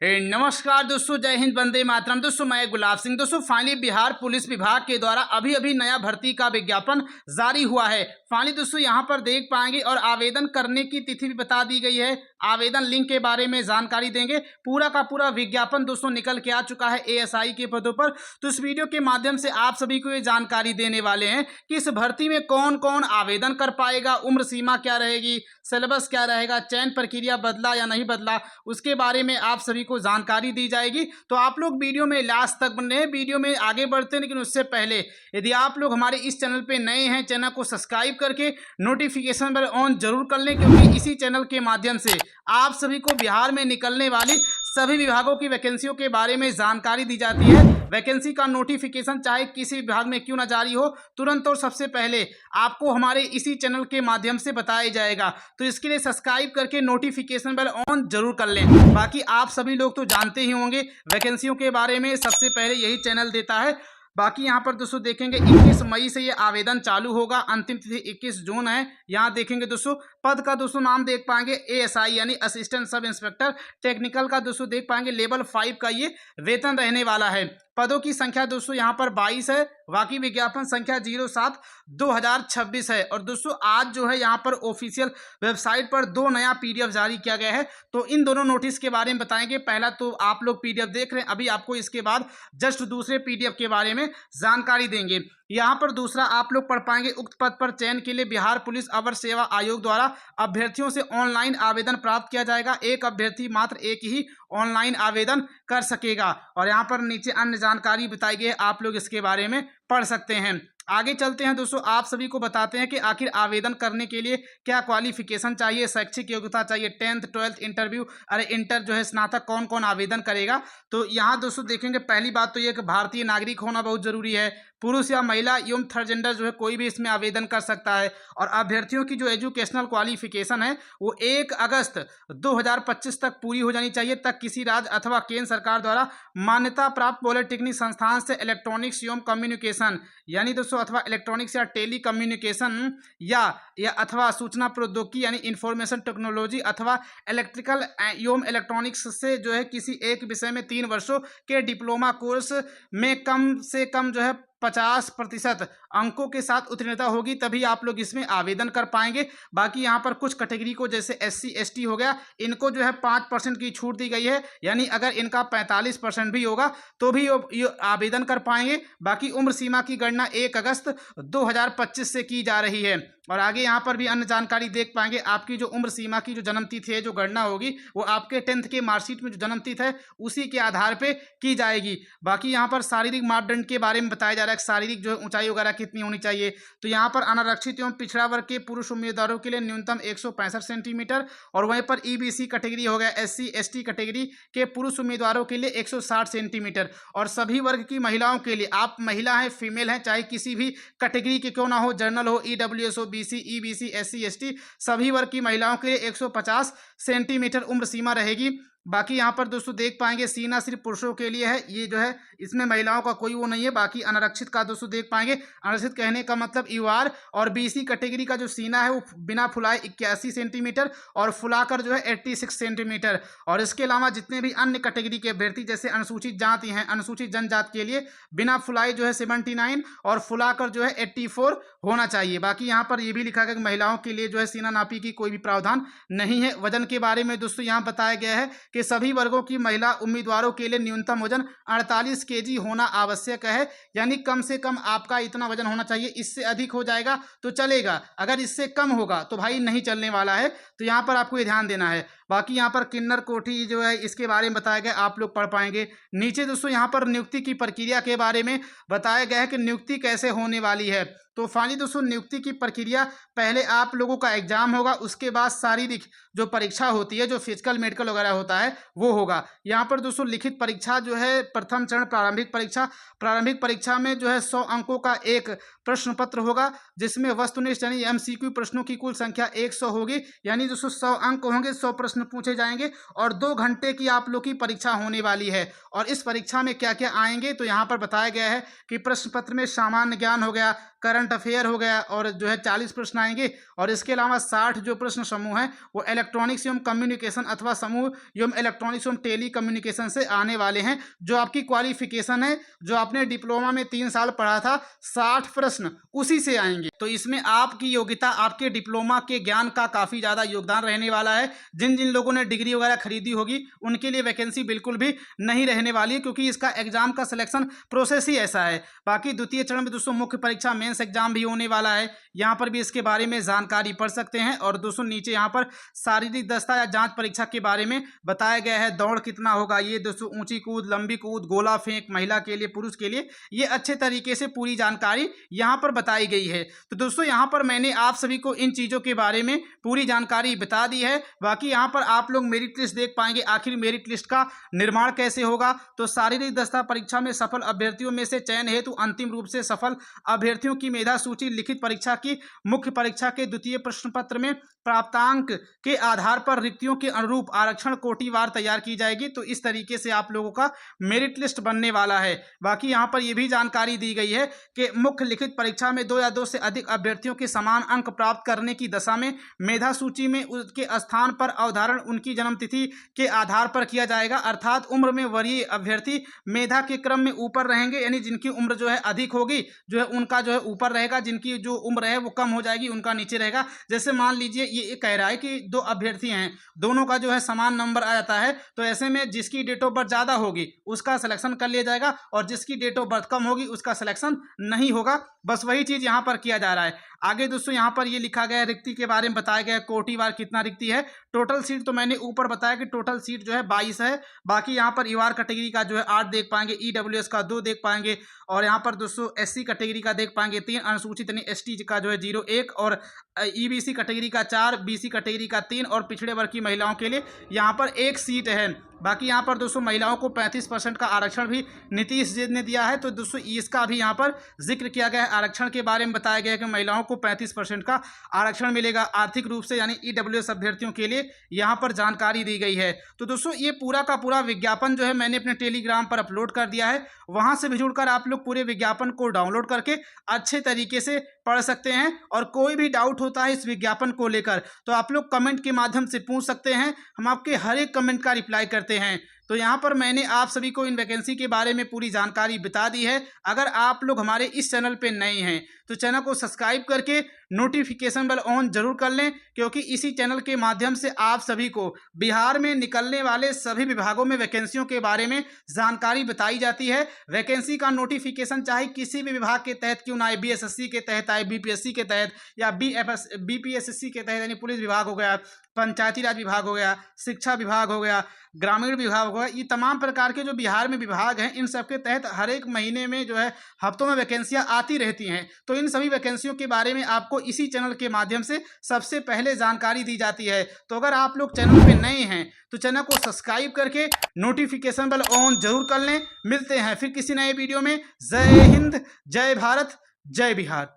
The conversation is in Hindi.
नमस्कार दोस्तों, जय हिंद, वंदे मातरम। दोस्तों मैं गुलाब सिंह। दोस्तों फाइनली बिहार पुलिस विभाग के द्वारा अभी अभी नया भर्ती का विज्ञापन जारी हुआ है। फाइनली दोस्तों यहां पर देख पाएंगे और आवेदन करने की तिथि भी बता दी गई है। आवेदन लिंक के बारे में जानकारी देंगे। पूरा का पूरा विज्ञापन दोस्तों निकल के आ चुका है एएसआई के पदों पर। तो इस वीडियो के माध्यम से आप सभी को ये जानकारी देने वाले हैं कि इस भर्ती में कौन कौन आवेदन कर पाएगा, उम्र सीमा क्या रहेगी, सिलेबस क्या रहेगा, चयन प्रक्रिया बदला या नहीं बदला, उसके बारे में आप सभी को जानकारी दी जाएगी। तो आप लोग वीडियो में लास्ट तक बने हैं। वीडियो में आगे बढ़ते हैं, लेकिन उससे पहले यदि आप लोग हमारे इस चैनल पे नए हैं, चैनल को सब्सक्राइब करके नोटिफिकेशन बेल ऑन जरूर कर लें, क्योंकि इसी चैनल के माध्यम से आप सभी को बिहार में निकलने वाली सभी विभागों की वैकेंसियों के बारे में जानकारी दी जाती है। वैकेंसी का नोटिफिकेशन चाहे किसी विभाग में क्यों ना जारी हो, तुरंत और सबसे पहले आपको हमारे इसी चैनल के माध्यम से बताया जाएगा। तो इसके लिए सब्सक्राइब करके नोटिफिकेशन बेल ऑन जरूर कर लें। बाकी आप सभी लोग तो जानते ही होंगे वैकेंसियों के बारे में सबसे पहले यही चैनल देता है। बाकी यहाँ पर दोस्तों देखेंगे 21 मई से ये आवेदन चालू होगा, अंतिम तिथि 21 जून है। यहाँ देखेंगे दोस्तों पद का दोस्तों नाम देख पाएंगे एएसआई यानी असिस्टेंट सब इंस्पेक्टर टेक्निकल का दोस्तों देख पाएंगे लेवल 5 का ये वेतन रहने वाला है। पदों की संख्या दोस्तों यहाँ पर 22 है। बाकी विज्ञापन संख्या 07/2026 है। और दोस्तों आज जो है यहाँ पर ऑफिशियल वेबसाइट पर 2 नया पीडीएफ जारी किया गया है। तो इन दोनों नोटिस के बारे में बताएंगे। पहला तो आप लोग पीडीएफ देख रहे हैं, अभी आपको इसके बाद जस्ट दूसरे पीडीएफ के बारे में जानकारी देंगे। यहाँ पर दूसरा आप लोग पढ़ पाएंगे, उक्त पद पर चयन के लिए बिहार पुलिस अवर सेवा आयोग द्वारा अभ्यर्थियों से ऑनलाइन आवेदन प्राप्त किया जाएगा। एक अभ्यर्थी मात्र एक ही ऑनलाइन आवेदन कर सकेगा। और यहाँ पर नीचे अन्य जानकारी बताई गई है, आप लोग इसके बारे में पढ़ सकते हैं। आगे चलते हैं दोस्तों, आप सभी को बताते हैं कि आखिर आवेदन करने के लिए क्या क्वालिफिकेशन चाहिए, शैक्षिक योग्यता चाहिए, 10th 12th इंटरव्यू, अरे इंटर जो है स्नातक कौन कौन आवेदन करेगा। तो यहाँ दोस्तों देखेंगे पहली बात तो ये कि भारतीय नागरिक होना बहुत जरूरी है। पुरुष या महिला एवं थर्ड जेंडर जो है कोई भी इसमें आवेदन कर सकता है। और अभ्यर्थियों की जो एजुकेशनल क्वालिफिकेशन है वो 1 अगस्त 2025 तक पूरी हो जानी चाहिए। तक किसी राज्य अथवा केंद्र सरकार द्वारा मान्यता प्राप्त पॉलिटेक्निक संस्थान से इलेक्ट्रॉनिक्स एवं कम्युनिकेशन यानी दोस्तों अथवा इलेक्ट्रॉनिक्स या टेली कम्युनिकेशन या अथवा सूचना प्रौद्योगिकी यानी इंफॉर्मेशन टेक्नोलॉजी अथवा इलेक्ट्रिकल एवं इलेक्ट्रॉनिक्स से जो है किसी एक विषय में 3 वर्षों के डिप्लोमा कोर्स में कम से कम जो है 50% अंकों के साथ उत्तीर्णता होगी, तभी आप लोग इसमें आवेदन कर पाएंगे। बाकी यहाँ पर कुछ कैटेगरी को जैसे SC ST हो गया, इनको जो है 5% की छूट दी गई है। यानी अगर इनका 45% भी होगा तो भी आवेदन कर पाएंगे। बाकी उम्र सीमा की गणना 1 अगस्त 2025 से की जा रही है। और आगे यहाँ पर भी अन्य जानकारी देख पाएंगे। आपकी जो उम्र सीमा की जो जन्म तिथि है, जो गणना होगी वो आपके 10th के मार्कशीट में जो जन्म तिथि है उसी के आधार पे की जाएगी। बाकी यहाँ पर शारीरिक मापदंड के बारे में बताया जा रहा है, शारीरिक जो है ऊंचाई वगैरह कितनी होनी चाहिए। तो यहाँ पर अनारक्षित एवं पिछड़ा वर्ग के पुरुष उम्मीदवारों के लिए न्यूनतम 165 सेंटीमीटर, और वहीं पर EBC कैटेगरी हो गया, SC ST कैटेगरी के पुरुष उम्मीदवारों के लिए 160 सेंटीमीटर। और सभी वर्ग की महिलाओं के लिए, आप महिला हैं, फीमेल हैं, चाहे किसी भी कैटेगरी के क्यों ना हो, जनरल हो, EWS हो, BC EBC SC ST, सभी वर्ग की महिलाओं के लिए 150 सेंटीमीटर उम्र सीमा रहेगी। बाकी यहाँ पर दोस्तों देख पाएंगे सीना सिर्फ पुरुषों के लिए है, ये जो है इसमें महिलाओं का कोई वो नहीं है। बाकी अनारक्षित का दोस्तों देख पाएंगे, अनारक्षित कहने का मतलब UR और BC कैटेगरी का जो सीना है वो बिना फुलाए 81 सेंटीमीटर और फुलाकर जो है 86 सेंटीमीटर। और इसके अलावा जितने भी अन्य कैटेगरी के अभ्यर्थी जैसे अनुसूचित जाति हैं, अनुसूचित जनजाति के लिए बिना फुलाए जो है 79 और फुलाकर जो है 84 होना चाहिए। बाकी यहाँ पर ये भी लिखा गया कि महिलाओं के लिए जो है सीना नापी की कोई भी प्रावधान नहीं है। वजन के बारे में दोस्तों यहाँ बताया गया है कि सभी वर्गों की महिला उम्मीदवारों के लिए न्यूनतम वजन 48 kg होना आवश्यक है। यानी कम से कम आपका इतना वजन होना चाहिए। इससे अधिक हो जाएगा तो चलेगा, अगर इससे कम होगा तो भाई नहीं चलने वाला है। तो यहाँ पर आपको ये ध्यान देना है। बाकी यहाँ पर किन्नर कोठी जो है इसके बारे में बताया गया, आप लोग पढ़ पाएंगे। नीचे दोस्तों यहाँ पर नियुक्ति की प्रक्रिया के बारे में बताया गया है कि नियुक्ति कैसे होने वाली है। तो फाइनली दोस्तों नियुक्ति की प्रक्रिया, पहले आप लोगों का एग्जाम होगा, उसके बाद शारीरिक जो परीक्षा होती है, जो फिजिकल मेडिकल वगैरह होता है वो होगा। यहाँ पर दोस्तों लिखित परीक्षा जो है प्रथम चरण प्रारंभिक परीक्षा, प्रारंभिक परीक्षा में जो है 100 अंकों का एक प्रश्न पत्र होगा, जिसमें वस्तुनिष्ठ यानी MCQ प्रश्नों की कुल संख्या 100 होगी। यानी दोस्तों 100 अंक होंगे, 100 प्रश्न पूछे जाएंगे और 2 घंटे की आप लोग की परीक्षा होने वाली है। और इस परीक्षा में क्या क्या आएंगे तो यहाँ पर बताया गया है कि प्रश्न पत्र में सामान्य ज्ञान हो गया, करंट अफेयर हो गया और जो है 40 प्रश्न आएंगे। और इसके अलावा 60 जो प्रश्न समूह है वो इलेक्ट्रॉनिक्स एवं कम्युनिकेशन अथवा समूह एवं इलेक्ट्रॉनिक्स एवं टेली कम्युनिकेशन से आने वाले हैं। जो आपकी क्वालिफिकेशन है, जो आपने डिप्लोमा में 3 साल पढ़ा था, 60 प्रश्न उसी से आएंगे। तो इसमें आपकी योग्यता, आपके डिप्लोमा के ज्ञान का काफ़ी ज़्यादा योगदान रहने वाला है। जिन जिन लोगों ने डिग्री वगैरह खरीदी होगी उनके लिए वैकेंसी बिल्कुल भी नहीं रहने वाली है, क्योंकि इसका एग्जाम का सिलेक्शन प्रोसेस ही ऐसा है। बाकी द्वितीय चरण में दोस्तों मुख्य परीक्षा मेंस एग्जाम भी होने वाला है, यहाँ पर भी इसके बारे में जानकारी पढ़ सकते हैं। और दोस्तों नीचे यहाँ पर शारीरिक दस्ता या जांच परीक्षा के बारे में बताया गया है। दौड़ कितना होगा, ये दोस्तों ऊंची कूद, लंबी कूद, गोला फेंक, महिला के लिए, पुरुष के लिए, ये अच्छे तरीके से पूरी जानकारी यहाँ पर बताई गई है। तो दोस्तों यहाँ पर मैंने आप सभी को इन चीज़ों के बारे में पूरी जानकारी बता दी है। बाकी यहाँ पर आप लोग मेरिट लिस्ट देख पाएंगे। आखिर मेरिट लिस्ट का निर्माण कैसे होगा, तो शारीरिक दस्ता परीक्षा में सफल अभ्यर्थियों में से चयन हेतु अंतिम रूप से सफल अभ्यर्थियों की मेधा सूची लिखित परीक्षा की मुख्य परीक्षा के द्वितीय प्रश्न पत्र में प्राप्तांक के आधार पर रिक्तियों के अनुरूप आरक्षण कोटिवार तैयार की जाएगी। तो इस तरीके से आप लोगों का मेरिट लिस्ट बनने वाला है। बाकी यहाँ पर यह भी जानकारी दी गई है कि मुख्य लिखित परीक्षा में 2 या 2 से अधिक अभ्यर्थियों के समान अंक प्राप्त करने की दशा में मेधा सूची में उसके स्थान पर अवधारण उनकी जन्मतिथि के आधार पर किया जाएगा। अर्थात उम्र में वरीय अभ्यर्थी मेधा के क्रम में ऊपर रहेंगे, यानी जिनकी उम्र जो है अधिक होगी जो है उनका जो है ऊपर रहेगा, जिनकी जो उम्र है वो कम हो जाएगी उनका नीचे रहेगा। जैसे मान लीजिए ये कह रहा है कि 2 अभ्यर्थी हैं, दोनों का जो है समान नंबर आ जाता है, तो ऐसे में जिसकी डेट ऑफ बर्थ ज़्यादा होगी उसका सिलेक्शन कर लिया जाएगा और जिसकी डेट ऑफ बर्थ कम होगी उसका सिलेक्शन नहीं होगा। बस वही चीज़ यहाँ पर किया जा रहा है। आगे दोस्तों यहाँ पर ये लिखा गया है, रिक्ति के बारे में बताया गया है, कोटिवार कितना रिक्ति है। टोटल सीट तो मैंने ऊपर बताया कि टोटल सीट जो है 22 है। बाकी यहाँ पर ईवार कैटेगरी का जो है 8 देख पाएंगे, ईडब्ल्यूएस का 2 देख पाएंगे, और यहाँ पर दोस्तों एससी कैटेगरी का देख पाएंगे 3, अनुसूचित यानी एसटी का जो है 0 1, और ईबीसी कैटेगरी का 4, बीसी कैटेगरी का 3, और पिछड़े वर्ग की महिलाओं के लिए यहाँ पर 1 सीट है। बाकी यहाँ पर दोस्तों महिलाओं को 35% का आरक्षण भी नीतीश जी ने दिया है। तो दोस्तों इसका भी यहाँ पर जिक्र किया गया है। आरक्षण के बारे में बताया गया है कि महिलाओं को 35% का आरक्षण मिलेगा आर्थिक रूप से, यानी ईडब्ल्यूएस अभ्यर्थियों के लिए यहाँ पर जानकारी दी गई है। तो दोस्तों ये पूरा का पूरा विज्ञापन जो है मैंने अपने टेलीग्राम पर अपलोड कर दिया है। वहाँ से भी जुड़कर आप लोग पूरे विज्ञापन को डाउनलोड करके अच्छे तरीके से पढ़ सकते हैं। और कोई भी डाउट होता है इस विज्ञापन को लेकर तो आप लोग कमेंट के माध्यम से पूछ सकते हैं, हम आपके हर एक कमेंट का रिप्लाई करते हैं। तो यहाँ पर मैंने आप सभी को इन वैकेंसी के बारे में पूरी जानकारी बता दी है। अगर आप लोग हमारे इस चैनल पे नए हैं तो चैनल को सब्सक्राइब करके नोटिफिकेशन बेल ऑन जरूर कर लें, क्योंकि इसी चैनल के माध्यम से आप सभी को बिहार में निकलने वाले सभी विभागों में वैकेंसियों के बारे में जानकारी बताई जाती है। वैकेंसी का नोटिफिकेशन चाहे किसी भी विभाग के तहत क्यों ना आए, बीएसएससी के तहत आए, बीपीएससी के तहत, या बीपीएससी के तहत यानी पुलिस विभाग हो गया, पंचायती राज विभाग हो गया, शिक्षा विभाग हो गया, ग्रामीण विभाग हो गया, ये तमाम प्रकार के जो बिहार में विभाग हैं इन सब के तहत हर एक महीने में जो है हफ्तों में वैकेंसियां आती रहती हैं। तो इन सभी वैकेंसियों के बारे में आपको इसी चैनल के माध्यम से सबसे पहले जानकारी दी जाती है। तो अगर आप लोग चैनल पे नए हैं तो चैनल को सब्सक्राइब करके नोटिफिकेशन बेल ऑन जरूर कर लें। मिलते हैं फिर किसी नए वीडियो में। जय हिंद, जय भारत, जय बिहार।